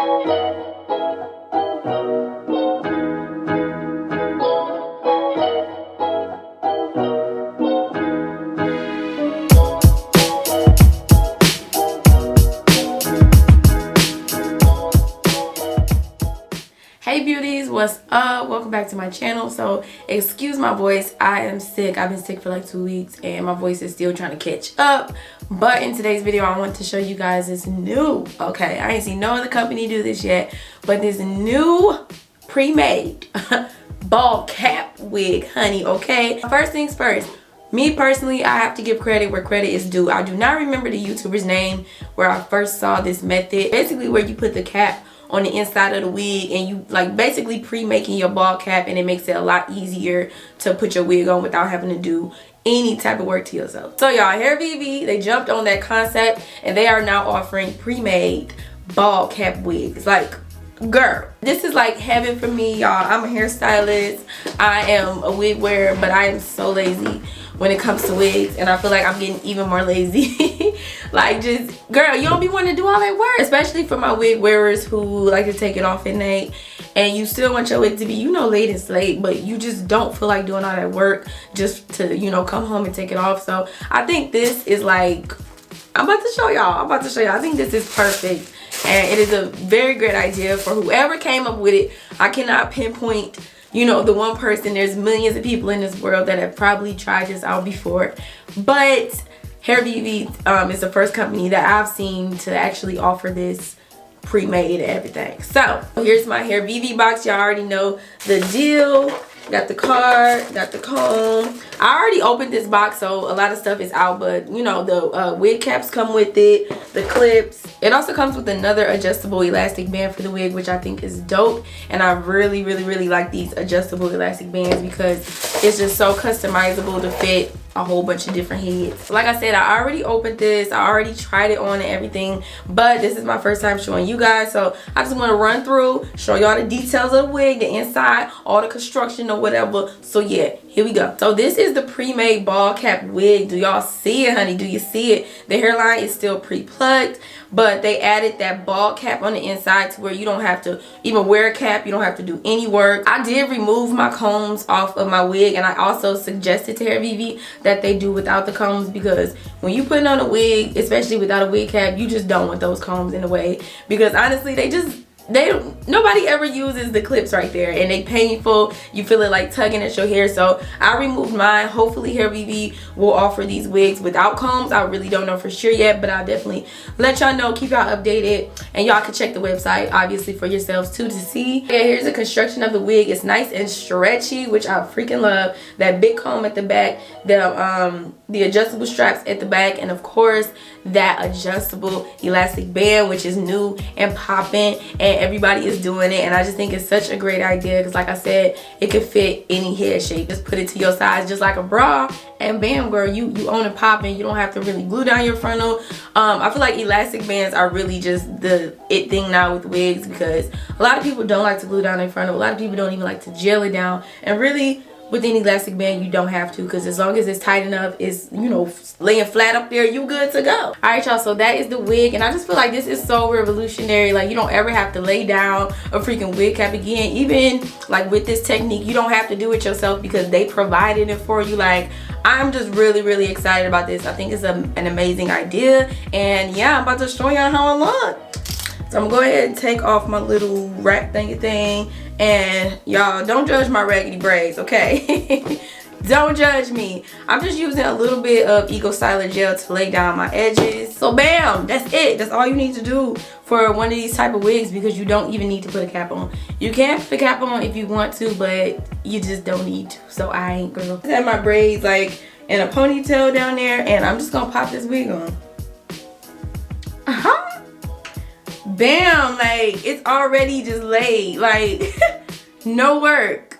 Hey beauties, what's up? Welcome back to my channel. So excuse my voice, I am sick. I've been sick for like 2 weeks and my voice is still trying to catch up. But in today's video I want to show you guys this new, okay, I ain't seen no other company do this yet, but this new pre-made ball cap wig, honey. Okay, first things first, me personally, I have to give credit where credit is due. I do not remember the YouTuber's name where I first saw this method, basically where you put the cap on the inside of the wig and you like basically pre-making your ball cap, and it makes it a lot easier to put your wig on without having to do any type of work to yourself. So y'all, Hairvivi, they jumped on that concept and they are now offering pre-made ball cap wigs. Like, girl, this is like heaven for me, y'all. I'm a hairstylist, I am a wig wearer, but I am so lazy when it comes to wigs, and I feel like I'm getting even more lazy. Like, just, girl, you don't be wanting to do all that work, especially for my wig wearers who like to take it off at night, and you still want your wig to be, you know, laid and slayed, but you just don't feel like doing all that work just to, you know, come home and take it off. So I think this is like, I'm about to show y'all. I think this is perfect, and it is a very great idea for whoever came up with it. I cannot pinpoint, you know, the one person. There's millions of people in this world that have probably tried this out before, but Hairvivi is the first company that I've seen to actually offer this pre-made and everything. So here's my Hairvivi box. Y'all already know the deal. Got the card, got the comb. I already opened this box, so a lot of stuff is out, but you know, the wig caps come with it, the clips. It also comes with another adjustable elastic band for the wig, which I think is dope, and I really like these adjustable elastic bands because it's just so customizable to fit a whole bunch of different heads. Like I said, I already opened this, I already tried it on and everything, but this is my first time showing you guys, so I just want to run through, show y'all the details of the wig, the inside, all the construction or whatever. So yeah, here we go. So this is the pre-made ball cap wig. Do y'all see it, honey? Do you see it? The hairline is still pre-plucked, but they added that ball cap on the inside to where you don't have to even wear a cap, you don't have to do any work. I did remove my combs off of my wig, and I also suggested to Hairvivi that they do without the combs, because when you putting on a wig, especially without a wig cap, you just don't want those combs in the way, because honestly nobody ever uses the clips right there, and they painful. You feel it like tugging at your hair. So I removed mine. Hopefully Hairvivi will offer these wigs without combs. I really don't know for sure yet, but I'll definitely let y'all know, keep y'all updated, and y'all can check the website obviously for yourselves too to see. Yeah, here's the construction of the wig. It's nice and stretchy, which I freaking love. That big comb at the back, the adjustable straps at the back, and of course that adjustable elastic band, which is new and popping, and everybody is doing it. And I just think it's such a great idea because, like I said, it could fit any head shape. Just put it to your size just like a bra, and bam, girl, you own it popping. You don't have to really glue down your frontal. I feel like elastic bands are really just the it thing now with wigs, because a lot of people don't like to glue down their frontal. A lot of people don't even like to gel it down, and really with any elastic band you don't have to, because as long as it's tight enough, it's, you know, laying flat up there, you good to go. All right, y'all, so that is the wig, and I just feel like this is so revolutionary. Like, you don't ever have to lay down a freaking wig cap again. Even like with this technique, you don't have to do it yourself because they provided it for you. Like, I'm just really excited about this. I think it's an amazing idea, and yeah, I'm about to show y'all how I look. So I'm gonna go ahead and take off my little wrap thingy thing, and y'all don't judge my raggedy braids, okay? Don't judge me. I'm just using a little bit of Eco Styler gel to lay down my edges. So bam, that's it. That's all you need to do for one of these type of wigs, because you don't even need to put a cap on. You can put a cap on if you want to, but you just don't need to. So I ain't, girl. I have my braids like in a ponytail down there, and I'm just gonna pop this wig on. Bam, like it's already just laid, like no work.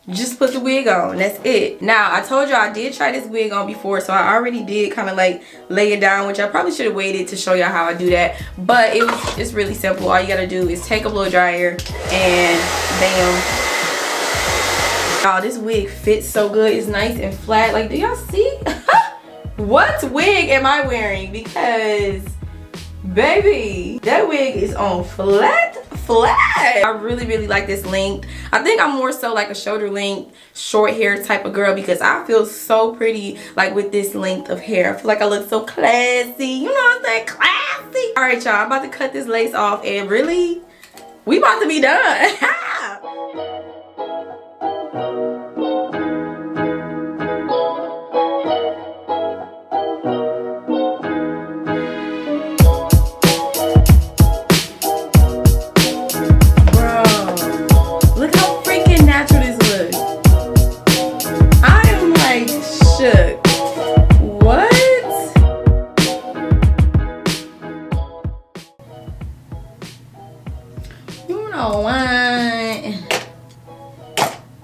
Just put the wig on, that's it. Now I told y'all I did try this wig on before, so I already did kind of like lay it down, which I probably should have waited to show y'all how I do that, but it's really simple. All you gotta do is take a blow dryer and bam. Y'all, this wig fits so good. It's nice and flat. Like, do y'all see? What wig am I wearing? Because Baby, that wig is on flat. I really like this length. I think I'm more so like a shoulder length, short hair type of girl because I feel so pretty like with this length of hair. I feel like I look so classy. You know what I'm saying? Classy. All right, y'all. I'm about to cut this lace off and really, we about to be done.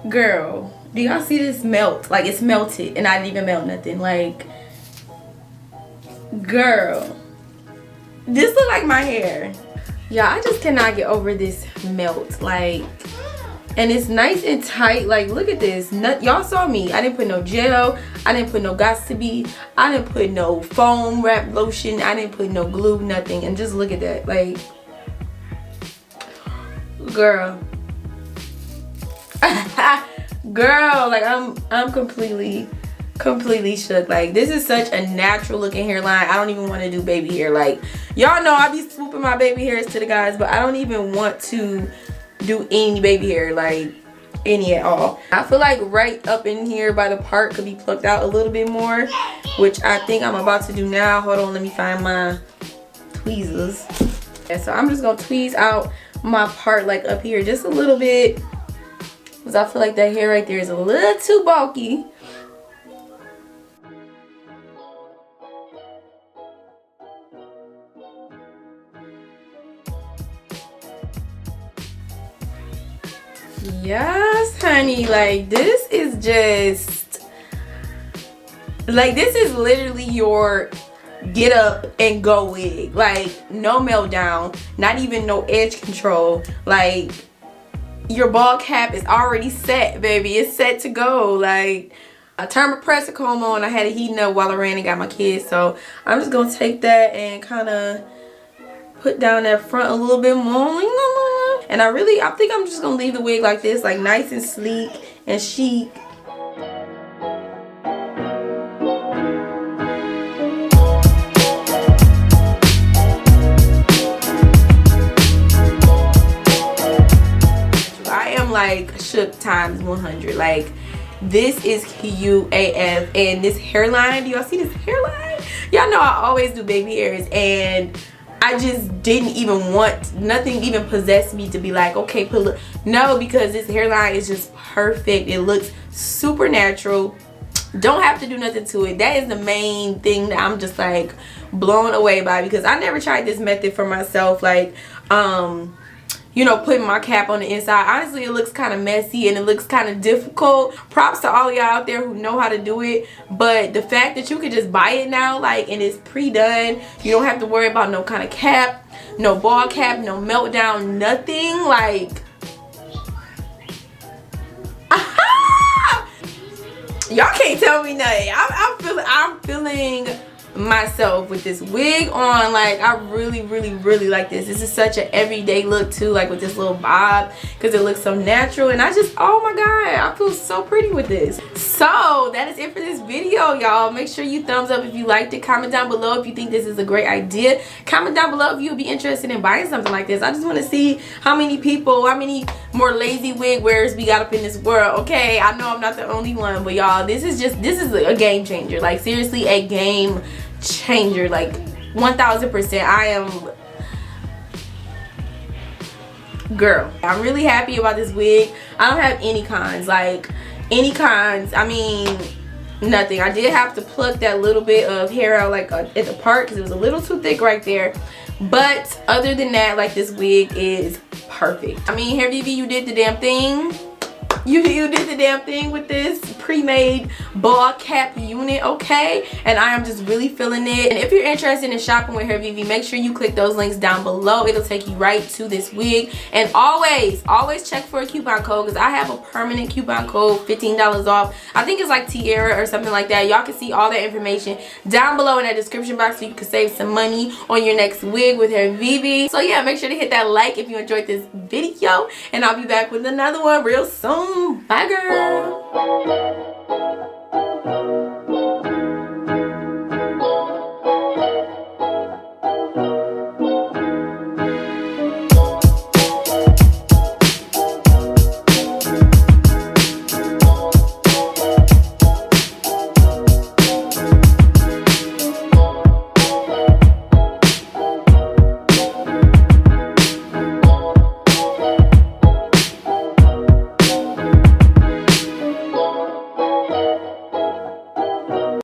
Girl, do y'all see this melt? Like, it's melted and I didn't even melt nothing. Like, girl, this look like my hair. Yeah, I just cannot get over this melt. Like, and it's nice and tight. Like, look at this. Y'all saw me. I didn't put no gel. I didn't put no Got2b. I didn't put no foam wrap lotion. I didn't put no glue, nothing. And just look at that. Like, girl. Girl, like I'm completely shook. Like, this is such a natural looking hairline. I don't even want to do baby hair. Like, y'all know I be swooping my baby hairs to the guys, but I don't even want to do any baby hair, like any at all. I feel like right up in here by the part could be plucked out a little bit more, which I think I'm about to do now. Hold on, let me find my tweezers. Yeah, so I'm just gonna tweeze out my part like up here just a little bit, because I feel like that hair right there is a little too bulky. Yes, honey, like this is just like, this is literally your get up and go wig. Like, no meltdown, not even no edge control. Like, your ball cap is already set, baby. It's set to go. Like, I turned my pressure comb on. I had it heating up while I ran and got my kids, so I'm just gonna take that and kind of put down that front a little bit more. And I think I'm just gonna leave the wig like this, like nice and sleek and chic. I am like shook times 100. Like, this is cute AF. And this hairline, do y'all see this hairline? Y'all know I always do baby hairs, and I just didn't even want, nothing even possessed me to be like, okay, no, because this hairline is just perfect. It looks super natural. Don't have to do nothing to it. That is the main thing that I'm just like blown away by, because I never tried this method for myself. Like, you know, putting my cap on the inside. Honestly, it looks kind of messy and it looks kind of difficult. Props to all y'all out there who know how to do it. But the fact that you could just buy it now, like, and it's pre-done. You don't have to worry about no kind of cap, no ball cap, no meltdown, nothing. Like, y'all can't tell me nothing. I'm feeling myself with this wig on. Like, I really like this. This is such an everyday look too, like with this little bob, because it looks so natural. And I just, oh my god, I feel so pretty with this. So that is it for this video, y'all. Make sure you thumbs up if you liked it. Comment down below if you think this is a great idea. Comment down below if you would be interested in buying something like this. I just want to see how many people, how many more lazy wig wearers we got up in this world. Okay, I know I'm not the only one, but y'all, this is a game changer. Like, seriously, a game changer. Like, 1000%. I am, girl, I'm really happy about this wig. I don't have any cons. Like, any cons, I mean, nothing. I did have to pluck that little bit of hair out, like at the part, because it was a little too thick right there. But other than that, like, this wig is perfect. I mean, Hairvivi, you did the damn thing. You did the damn thing with this pre-made ball cap unit, okay? And I am just really feeling it. And if you're interested in shopping with Hairvivi, make sure you click those links down below. It'll take you right to this wig. And always check for a coupon code, because I have a permanent coupon code, $15 off. I think it's like Tiara or something like that. Y'all can see all that information down below in that description box, so you can save some money on your next wig with Hairvivi. So yeah, make sure to hit that like if you enjoyed this video, and I'll be back with another one real soon. Bye, girl.